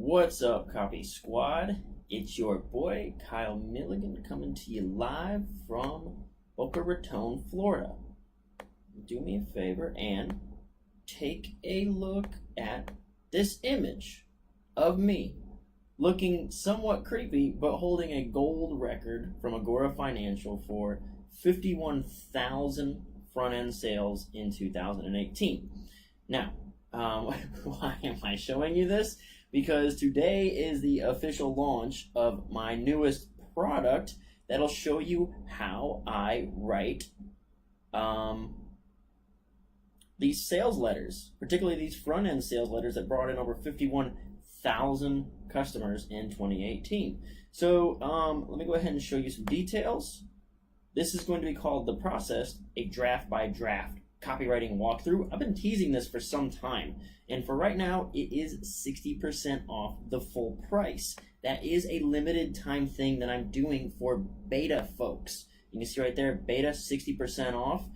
What's up, Copy Squad? It's your boy, Kyle Milligan, coming to you live from Boca Raton, Florida. Do me a favor and take a look at this image of me looking somewhat creepy, but holding a gold record from Agora Financial for 51,000 front-end sales in 2018. Now, why am I showing you this? Because today is the official launch of my newest product that'll show you how I write these sales letters, particularly these front-end sales letters that brought in over 51,000 customers in 2018. So let me go ahead and show you some details. This is going to be called The Process, a draft-by-draft copywriting walkthrough. I've been teasing this for some time, and for right now, it is 60% off the full price. That is a limited time thing that I'm doing for beta folks. You can see right there, beta 60% off.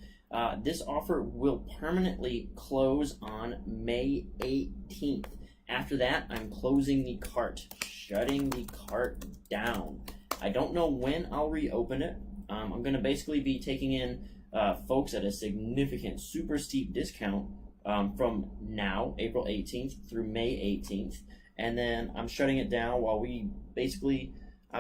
This offer will permanently close on May 18th. After that, I'm closing the cart, shutting the cart down. I don't know when I'll reopen it. I'm going to basically be taking in folks at a significant, super steep discount from now, April 18th through May 18th. And then I'm shutting it down while we basically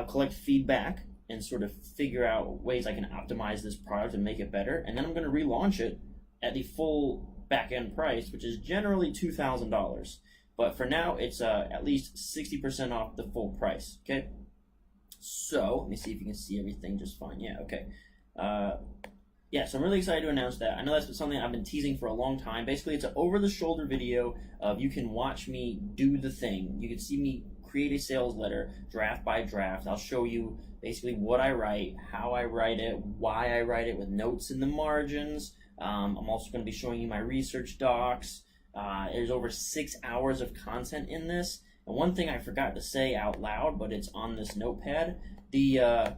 collect feedback and sort of figure out ways I can optimize this product and make it better. And then I'm going to relaunch it at the full back-end price, which is generally $2,000. But for now, it's at least 60% off the full price, okay? So, let me see if you can see everything just fine. Yeah, okay. Yeah, so I'm really excited to announce that. I know that's something I've been teasing for a long time. Basically, it's an over-the-shoulder video of you can watch me do the thing. You can see me create a sales letter, draft by draft. I'll show you basically what I write, how I write it, why I write it with notes in the margins. I'm also going to be showing you my research docs. There's over 6 hours of content in this. And one thing I forgot to say out loud, but it's on this notepad, the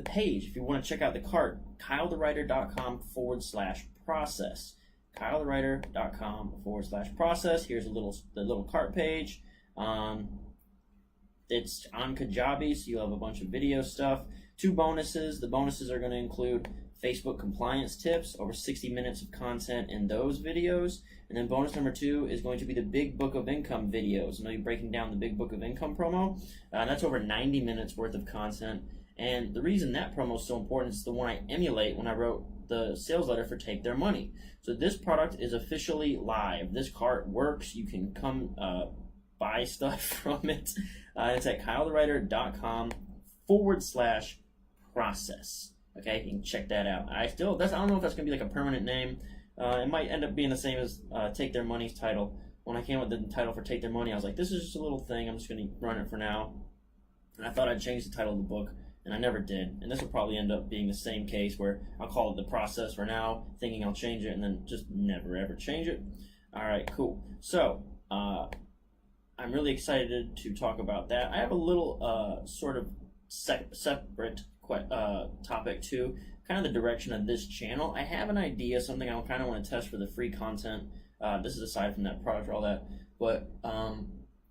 page, if you want to check out the cart, kylethewriter.com/process. kylethewriter.com/process. Here's the little cart page. It's on Kajabi, so you'll have a bunch of video stuff. 2 bonuses. The bonuses are going to include Facebook compliance tips, over 60 minutes of content in those videos. And then bonus number 2 is going to be the Big Book of Income videos. I'm going to be breaking down the Big Book of Income promo. That's over 90 minutes worth of content. And the reason that promo is so important is the one I emulate when I wrote the sales letter for Take Their Money. So this product is officially live. This cart works. You can come buy stuff from it. It's at kylethewriter.com/process. Okay, you can check that out. I don't know if that's gonna be like a permanent name. It might end up being the same as Take Their Money's title. When I came up with the title for Take Their Money, I was like, this is just a little thing. I'm just gonna run it for now. And I thought I'd change the title of the book, and I never did. And this will probably end up being the same case where I'll call it The Process for now, thinking I'll change it, and then just never ever change it. All right, cool. So I'm really excited to talk about that. I have a little sort of separate topic too, kind of the direction of this channel. I have an idea, something I kind of want to test for the free content. This is aside from that product or all that, but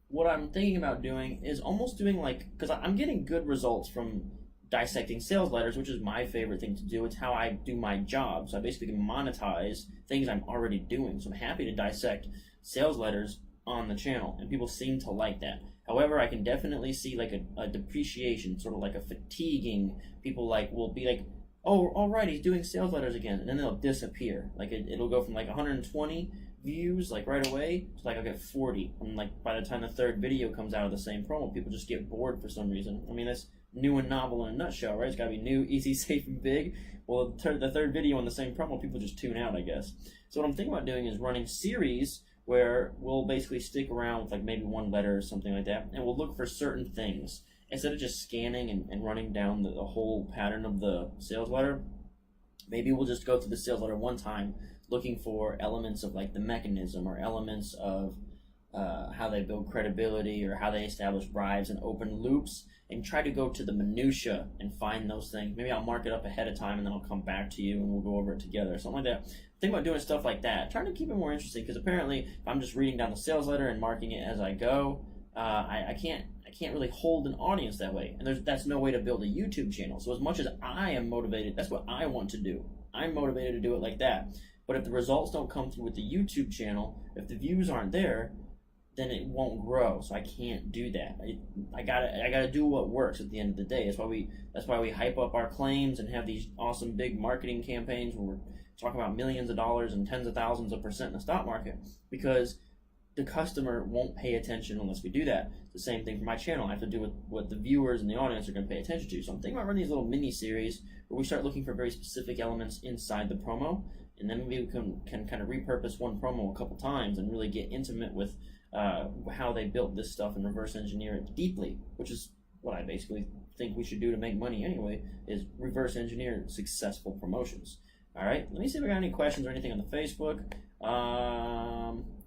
what I'm thinking about doing is almost doing like, because I'm getting good results from dissecting sales letters, which is my favorite thing to do. It's how I do my job. So I basically can monetize things I'm already doing. So I'm happy to dissect sales letters on the channel, and people seem to like that. However, I can definitely see like a depreciation, sort of like a fatiguing. People will be like, oh, all right, he's doing sales letters again, and then they'll disappear. Like it'll go from like 120 views like right away to like I'll get 40, and like by the time the third video comes out of the same promo, people just get bored for some reason. I mean, that's new and novel in a nutshell, right? It's got to be new, easy, safe, and big. Well, the third video on the same promo, people just tune out, I guess. So what I'm thinking about doing is running series where we'll basically stick around with like maybe one letter or something like that, and we'll look for certain things. Instead of just scanning and running down the whole pattern of the sales letter, maybe we'll just go through the sales letter one time, looking for elements of like the mechanism or elements of how they build credibility or how they establish bribes and open loops, and try to go to the minutia and find those things. Maybe I'll mark it up ahead of time and then I'll come back to you and we'll go over it together or something like that. Think about doing stuff like that. Trying to keep it more interesting, because apparently if I'm just reading down the sales letter and marking it as I go, I can't really hold an audience that way, and that's no way to build a YouTube channel. So as much as I am motivated, that's what I want to do. I'm motivated to do it like that. But if the results don't come through with the YouTube channel, if the views aren't there, then it won't grow. So I can't do that. I gotta do what works at the end of the day. That's why we hype up our claims and have these awesome big marketing campaigns where we're talking about millions of dollars and tens of thousands of % in the stock market, because the customer won't pay attention unless we do that. It's the same thing for my channel. I have to do what the viewers and the audience are going to pay attention to. So I'm thinking about running these little mini series where we start looking for very specific elements inside the promo, and then maybe we can kind of repurpose one promo a couple times and really get intimate with how they built this stuff and reverse engineer it deeply, which is what I basically think we should do to make money anyway, is reverse engineer successful promotions. All right, let me see if I got any questions or anything on the Facebook.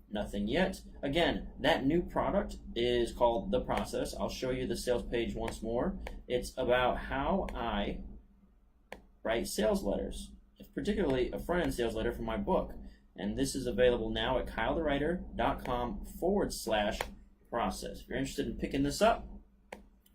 Nothing yet. Again, that new product is called The Process. I'll show you the sales page once more. It's about how I write sales letters, particularly a front-end sales letter for my book. And this is available now at kylethewriter.com/process. If you're interested in picking this up,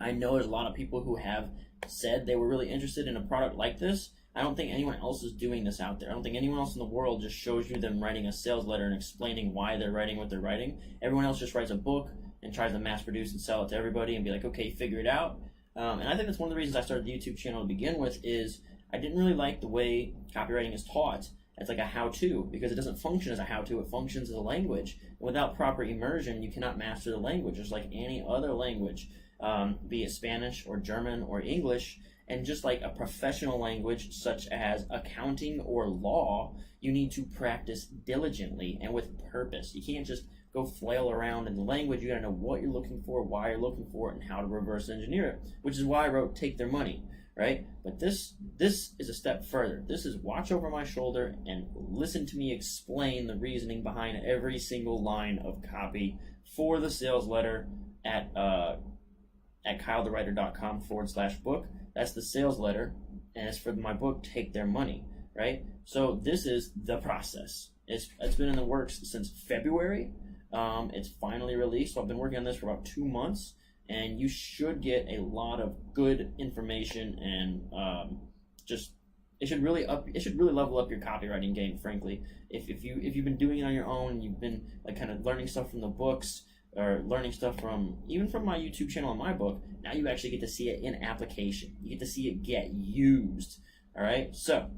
I know there's a lot of people who have said they were really interested in a product like this. I don't think anyone else is doing this out there. I don't think anyone else in the world just shows you them writing a sales letter and explaining why they're writing what they're writing. Everyone else just writes a book and tries to mass produce and sell it to everybody and be like, okay, figure it out. And I think that's one of the reasons I started the YouTube channel to begin with, is I didn't really like the way copywriting is taught. It's like a how-to, because it doesn't function as a how-to, it functions as a language. And without proper immersion, you cannot master the language, just like any other language, be it Spanish or German or English. And just like a professional language such as accounting or law, you need to practice diligently and with purpose. You can't just go flail around in the language. You gotta know what you're looking for, why you're looking for it, and how to reverse engineer it, which is why I wrote Take Their Money, right? But this is a step further. This is watch over my shoulder and listen to me explain the reasoning behind every single line of copy for the sales letter at kylethewriter.com/book. That's the sales letter, and it's for my book, Take Their Money, right? So this is The Process. It's been in the works since February. It's finally released, so I've been working on this for about 2 months, and you should get a lot of good information, and it should really level up your copywriting game, frankly. If you've been doing it on your own, you've been like kind of learning stuff from the books, or learning stuff from my YouTube channel and my book, now you actually get to see it in application. You get to see it get used. All right, so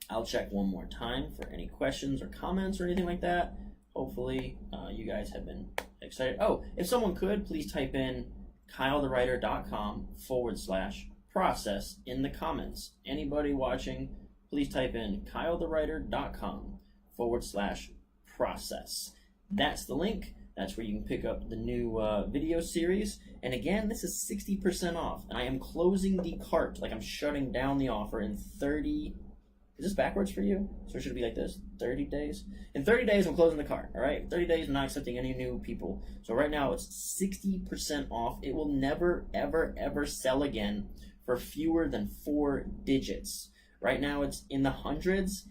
I'll check one more time for any questions or comments or anything like that. Hopefully you guys have been excited. Oh, if someone could, please type in kylethewriter.com/process in the comments. Anybody watching, please type in kylethewriter.com/process. That's the link. That's where you can pick up the new video series. And again, this is 60% off. And I am closing the cart, like I'm shutting down the offer in 30... Is this backwards for you? So should it be like this? 30 days? In 30 days, I'm closing the cart, all right? 30 days, I'm not accepting any new people. So right now, it's 60% off. It will never, ever, ever sell again for fewer than 4 digits. Right now, it's in the hundreds.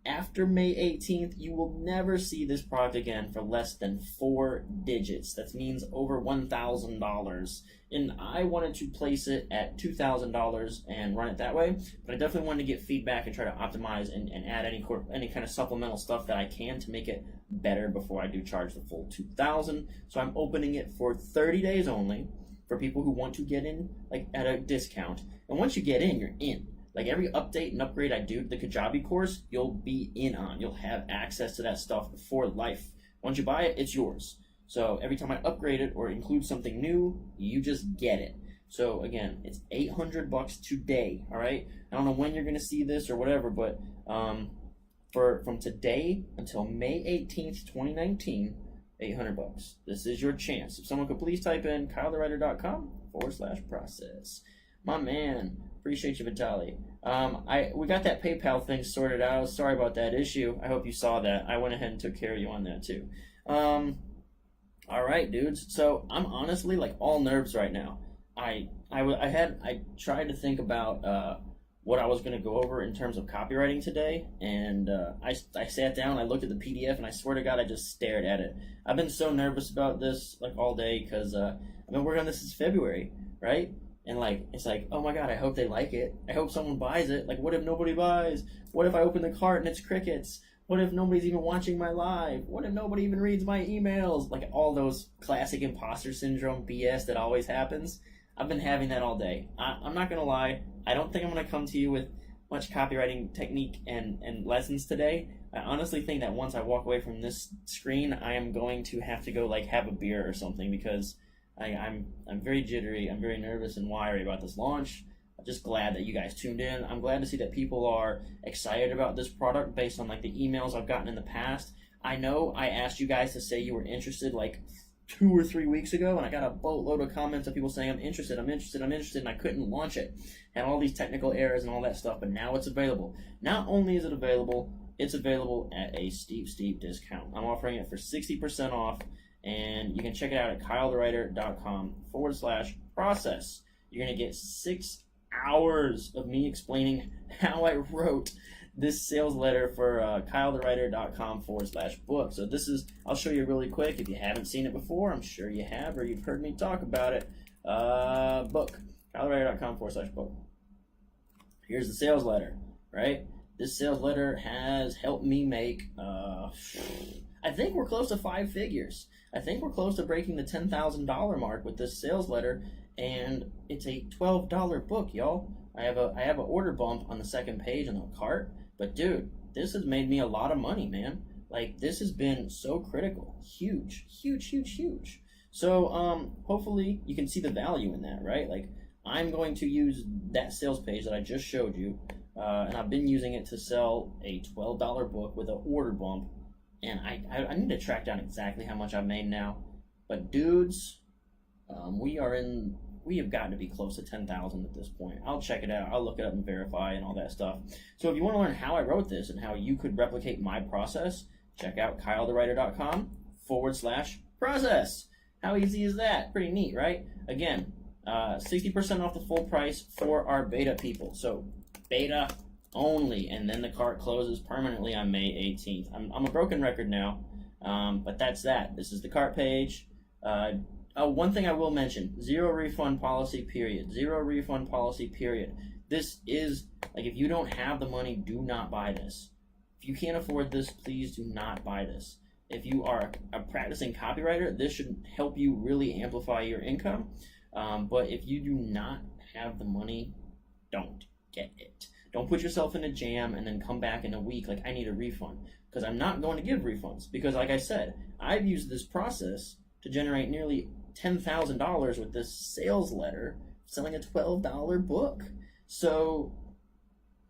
After May 18th, you will never see this product again for less than 4 digits. That means over $1,000. And I wanted to place it at $2,000 and run it that way, but I definitely wanted to get feedback and try to optimize and add any kind of supplemental stuff that I can to make it better before I do charge the full $2,000. So I'm opening it for 30 days only for people who want to get in like at a discount. And once you get in, you're in. Like every update and upgrade I do, the Kajabi course, you'll be in on. You'll have access to that stuff for life. Once you buy it, it's yours. So every time I upgrade it or include something new, you just get it. So again, it's $800 today, all right? I don't know when you're going to see this or whatever, but from today until May 18th, 2019, $800. This is your chance. If someone could please type in kylethewriter.com/process. My man. Appreciate you, Vitaly. We got that PayPal thing sorted out. Sorry about that issue. I hope you saw that. I went ahead and took care of you on that too. All right, dudes. So I'm honestly like all nerves right now. I tried to think about what I was going to go over in terms of copywriting today, and I sat down, I looked at the PDF, and I swear to God, I just stared at it. I've been so nervous about this like all day because I've been working on this since February, right? And like it's like, oh my God, I hope they like it. I hope someone buys it. Like, what if nobody buys? What if I open the cart and it's crickets? What if nobody's even watching my live? What if nobody even reads my emails? Like all those classic imposter syndrome BS that always happens. I've been having that all day. I'm not going to lie. I don't think I'm going to come to you with much copywriting technique and lessons today. I honestly think that once I walk away from this screen, I am going to have to go like have a beer or something because I'm very jittery. I'm very nervous and wiry about this launch. I'm just glad that you guys tuned in. I'm glad to see that people are excited about this product based on like the emails I've gotten in the past. I know I asked you guys to say you were interested like 2 or 3 weeks ago, and I got a boatload of comments of people saying I'm interested, and I couldn't launch it. Had all these technical errors and all that stuff, but now it's available. Not only is it available, it's available at a steep discount. I'm offering it for 60% off, and you can check it out at kylethewriter.com/process. You're going to get 6 hours of me explaining how I wrote this sales letter for kylethewriter.com/book. So this is, I'll show you really quick. If you haven't seen it before, I'm sure you have, or you've heard me talk about it. Book, kylethewriter.com/book. Here's the sales letter, right? This sales letter has helped me make, I think we're close to 5 figures. I think we're close to breaking the $10,000 mark with this sales letter, and it's a $12 book, y'all. I have an order bump on the second page on the cart, but dude, this has made me a lot of money, man. Like, this has been so critical. Huge. So hopefully you can see the value in that, right? Like, I'm going to use that sales page that I just showed you, and I've been using it to sell a $12 book with an order bump, and I need to track down exactly how much I've made now. But dudes, we have gotten to be close to 10,000 at this point. I'll check it out. I'll look it up and verify and all that stuff. So if you want to learn how I wrote this and how you could replicate my process, check out kylethewriter.com/process. How easy is that? Pretty neat, right? Again, 60% off the full price for our beta people. So beta only, and then the cart closes permanently on May 18th. I'm a broken record now, but that's that. This is the cart page. One thing I will mention, zero refund policy, period. Zero refund policy, period. This is, like, if you don't have the money, do not buy this. If you can't afford this, please do not buy this. If you are a practicing copywriter, this should help you really amplify your income. But if you do not have the money, don't get it. Don't put yourself in a jam and then come back in a week like, I need a refund. Because I'm not going to give refunds. Because like I said, I've used this process to generate nearly $10,000 with this sales letter selling a $12 book. So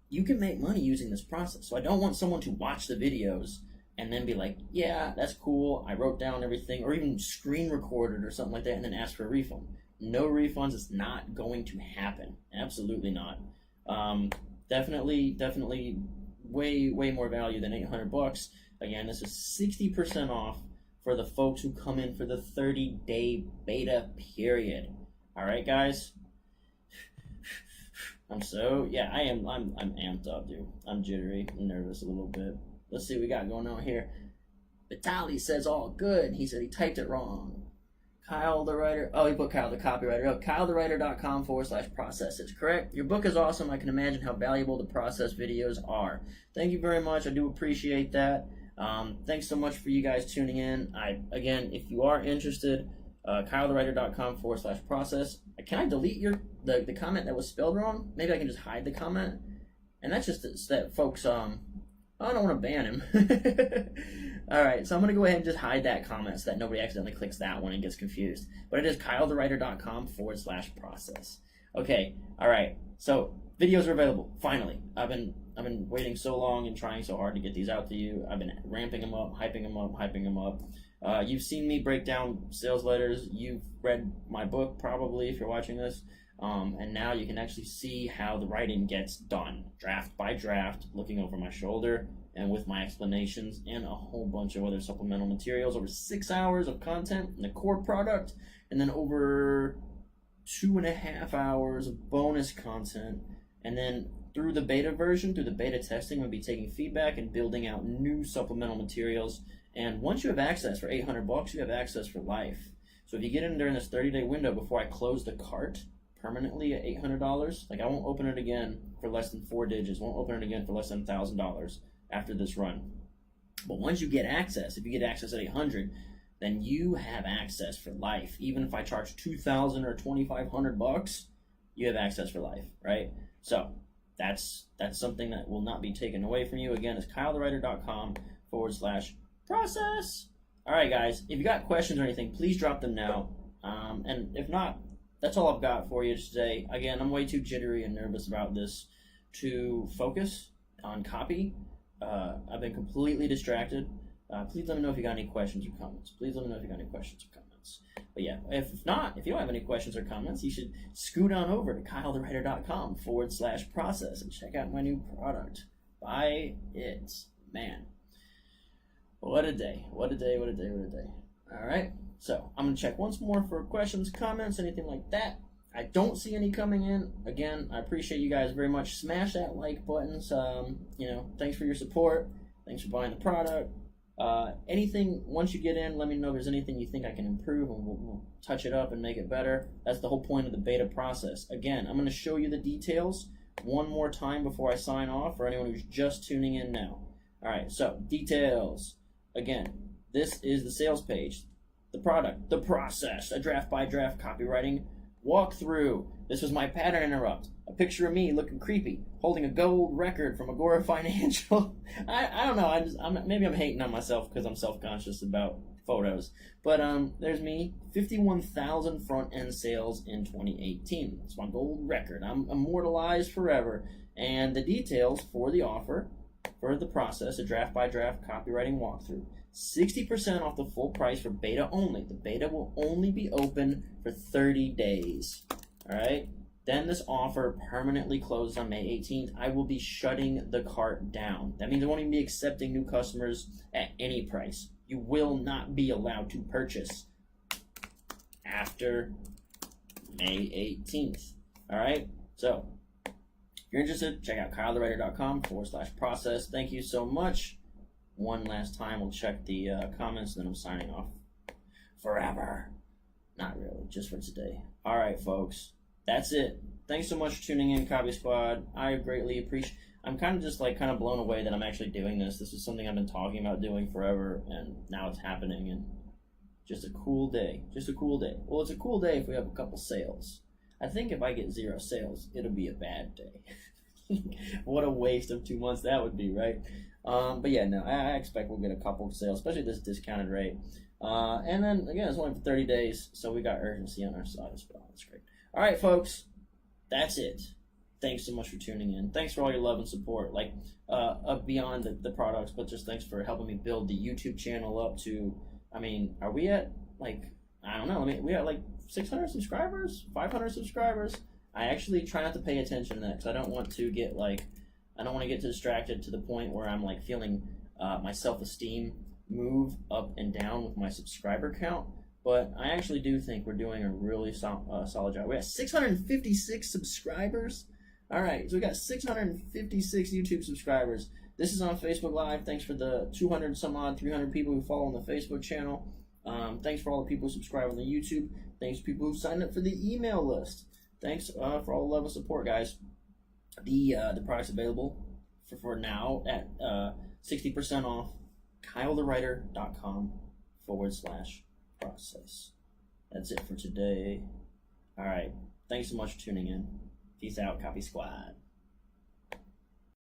you can make money using this process. So I don't want someone to watch the videos and then be like, yeah, that's cool, I wrote down everything, or even screen recorded or something like that and then ask for a refund. No refunds. It's not going to happen. Absolutely not. Definitely way more value than $800. Again, this is 60% off for the folks who come in for the 30-day beta period. All right, guys. I'm amped up, dude. I'm jittery. I'm nervous a little bit. Let's see what we got going on here. Vitaly says all good. He said he typed it wrong. Kyle the writer. Oh, he put Kyle the copywriter. Oh, kylethewriter.com/process. It's correct. Your book is awesome. I can imagine how valuable the process videos are. Thank you very much. I do appreciate that. Thanks so much for you guys tuning in. Again, if you are interested, kylethewriter.com/process. Can I delete the comment that was spelled wrong? Maybe I can just hide the comment. And that's just that folks, I don't want to ban him. All right, so I'm going to go ahead and just hide that comment so that nobody accidentally clicks that one and gets confused. But it is kylethewriter.com/process. Okay, all right. So videos are available, finally. I've been waiting so long and trying so hard to get these out to you. I've been ramping them up, hyping them up. You've seen me break down sales letters. You've read my book probably if you're watching this. And now you can actually see how the writing gets done, draft by draft, looking over my shoulder and with my explanations and a whole bunch of other supplemental materials. Over 6 hours of content in the core product, and then over 2.5 hours of bonus content, and then through the beta version, through the beta testing, we'll be taking feedback and building out new supplemental materials. And once you have access for $800, you have access for life. So if you get in during this 30-day window before I close the cart permanently at $800, like I won't open it again for less than 4 digits, won't open it again for less than $1,000 after this run. But once you get access, if you get access at 800, then you have access for life. Even if I charge $2,000 or $2,500, you have access for life, right? So that's something that will not be taken away from you. Again, it's kylethewriter.com/process. All right, guys, if you got questions or anything, please drop them now. And if not, that's all I've got for you today. Again, I'm way too jittery and nervous about this to focus on copy. I've been completely distracted. Please let me know if you got any questions or comments. Please let me know if you got any questions or comments. But yeah, if not, if you don't have any questions or comments, you should scoot on over to kylethewriter.com/process and check out my new product. Buy it. Man. What a day. What a day, what a day, what a day. All right. So I'm going to check once more for questions, comments, anything like that. I don't see any coming in. Again, I appreciate you guys very much. Smash that like button. Thanks for your support. Thanks for buying the product. Anything, once you get in, let me know if there's anything you think I can improve, and we'll touch it up and make it better. That's the whole point of the beta process. Again, I'm going to show you the details one more time before I sign off for anyone who's just tuning in now. All right, so details. Again, this is the sales page, the product, the process, a draft-by-draft copywriting walkthrough. This was my pattern interrupt. A picture of me looking creepy, holding a gold record from Agora Financial. I don't know. Maybe I'm hating on myself because I'm self-conscious about photos. But there's me, 51,000 front-end sales in 2018. It's my gold record. I'm immortalized forever. And the details for the offer, for the process, a draft-by-draft copywriting walkthrough. 60% off the full price for beta only. The beta will only be open for 30 days. All right? Then this offer permanently closes on May 18th. I will be shutting the cart down. That means I won't even be accepting new customers at any price. You will not be allowed to purchase after May 18th. All right? So, if you're interested, check out kylethewriter.com/process. Thank you so much. One last time, we'll check the comments, and then I'm signing off forever. Not really, just for today. All right, folks. That's it. Thanks so much for tuning in, Copy Squad. I greatly appreciate. I'm kind of just kind of blown away that I'm actually doing this. This is something I've been talking about doing forever, and now it's happening. And just a cool day. Just a cool day. Well, it's a cool day if we have a couple sales. I think if I get 0 sales, it'll be a bad day. What a waste of 2 months that would be, right? But yeah, no, I expect we'll get a couple sales, especially this discounted rate. And then again, it's only for 30 days, so we got urgency on our side as well. That's great. All right, folks, that's it. Thanks so much for tuning in. Thanks for all your love and support, beyond the products, but just thanks for helping me build the YouTube channel up to, are we at, I don't know, we at 600 subscribers, 500 subscribers? I actually try not to pay attention to that because I don't want to get, distracted to the point where I'm, feeling my self-esteem move up and down with my subscriber count. But I actually do think we're doing a really solid job. We have 656 subscribers. All right, so we got 656 YouTube subscribers. This is on Facebook Live. Thanks for the 200 some odd, 300 people who follow on the Facebook channel. Thanks for all the people who subscribe on the YouTube. Thanks to people who signed up for the email list. Thanks for all the love and support, guys. The product's available for now at 60% off. kylethewriter.com/process. That's it for today. All right. Thanks so much for tuning in. Peace out, Copy Squad.